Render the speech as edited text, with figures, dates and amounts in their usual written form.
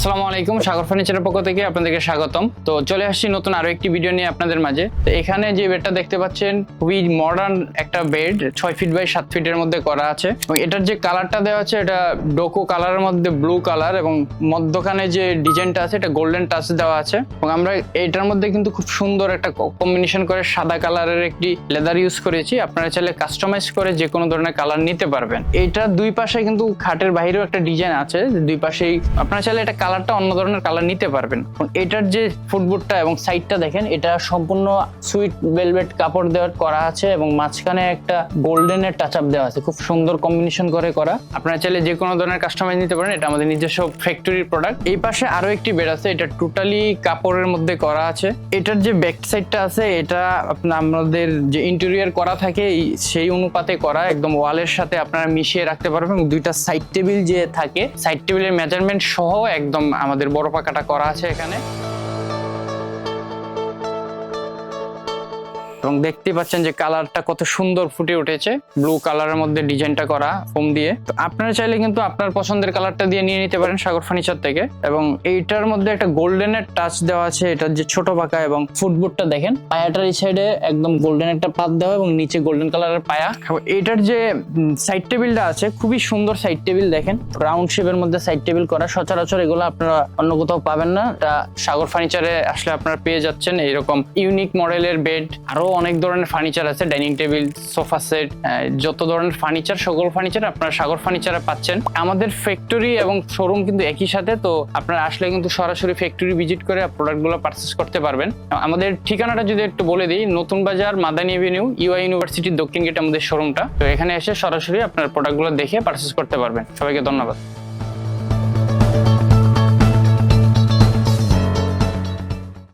আসসালামু আলাইকুম, সাগর ফার্নিচারের পক্ষ থেকে আপনাদেরকে স্বাগতম। তো চলে আসছি নতুন আরো একটি ভিডিও নিয়ে আপনাদের মাঝে। তো এখানে যে বেডটা দেখতে পাচ্ছেন খুবই মডার্ন একটা বেড, 6 ফিট বাই 7 ফিটের মধ্যে করা আছে এবং এটার যে কালারটা দেওয়া আছে এটা ডোকো কালারের মধ্যে ব্লু কালার এবং মধ্যখানে যে ডিজাইনটা আছে এটা গোল্ডেন টাচ দেওয়া আছে এবং আমরা এটার মধ্যে কিন্তু খুব সুন্দর একটা কম্বিনেশন করে সাদা কালারের একটি লেদার ইউজ করেছি। আপনারা চাইলে কাস্টমাইজ করে যে কোনো ধরনের কালার নিতে পারবেন। এইটার দুই পাশে কিন্তু খাটের বাইরেও একটা ডিজাইন আছে, দুই পাশেই আপনারা চাইলে এটা কালারটা অন্য ধরনের কালার নিতে পারবেন। এটার যে ফুটবোর্ডটা এবং সাইডটা দেখেন, এটা সম্পূর্ণ সুইট ভেলভেট কাপড় দেওয়ার করা আছে এবং মাঝখানে একটা গোল্ডেনের টাচ আপ দেওয়া আছে, খুব সুন্দর কম্বিনেশন করে করা। আপনারা চাইলে যে কোনো ধরনের কাস্টমাইজ নিতে পারেন, এটা আমাদের নিজস্ব ফ্যাক্টরির প্রোডাক্ট। এই পাশে আরো একটি বেড আছে, এটা টোটালি কাপড়ের মধ্যে করা আছে। এটার যে ব্যাক সাইডটা আছে এটা আমাদের যে ইন্টেরিয়র করা থাকে সেই অনুপাতে করা, একদম ওয়ালের সাথে আপনারা মিশিয়ে রাখতে পারবেন। এবং দুইটা সাইড টেবিল যে থাকে, সাইড টেবিলের মেজারমেন্ট সহ একদম আমাদের বড় পাকাটা করা আছে এখানে। এবং দেখতে পাচ্ছেন যে কালারটা কত সুন্দর ফুটে উঠেছে, ব্লু কালারের মধ্যে ডিজাইনটা করা ফোম দিয়ে। তো আপনারা চাইলে কিন্তু আপনার পছন্দের কালারটা দিয়ে নিয়ে নিতে পারেন সাগর ফার্নিচার থেকে। এবং এইটার মধ্যে একটা গোল্ডেনের টাচ দেওয়া আছে, এটার যে ছোট পাকা এবং ফুটবোর্ডটা দেখেন, পায়াটার এই সাইডে একদম গোল্ডেন একটা পাত দেওয়া এবং নিচে গোল্ডেন কালারের পায়া। এটার যে সাইড টেবিলটা আছে খুবই সুন্দর সাইড টেবিল, দেখেন রাউন্ড শেপের মধ্যে সাইড টেবিল করা। সচরাচর এগুলো আপনারা অন্য কোথাও পাবেন না, এটা সাগর ফার্নিচারে আসলে আপনারা পেয়ে যাচ্ছেন। এইরকম ইউনিক মডেলের বেড, আরো অনেক ধরনের ফার্নিচার আছে, ডাইনিং টেবিল, সোফা সেট, যত ধরনের ফার্নিচার, সকল ফার্নিচার আপনারা সাগর ফার্নিচারে পাচ্ছেন। আমাদের ফ্যাক্টরি এবং শোরুম কিন্তু একই সাথে, তো আপনারা আসলে কিন্তু সরাসরি ফ্যাক্টরি ভিজিট করে প্রোডাক্টগুলো পারচেস করতে পারবেন। আমাদের ঠিকানাটা যদি একটু বলে দিই, নতুন বাজার, মাদানী এভিনিউ, ইউআই ইউনিভার্সিটির দক্ষিণ গেটে আমাদের শোরুমটা। তো এখানে এসে সরাসরি আপনার প্রোডাক্টগুলো দেখে পারচেস করতে পারবেন। সবাইকে ধন্যবাদ।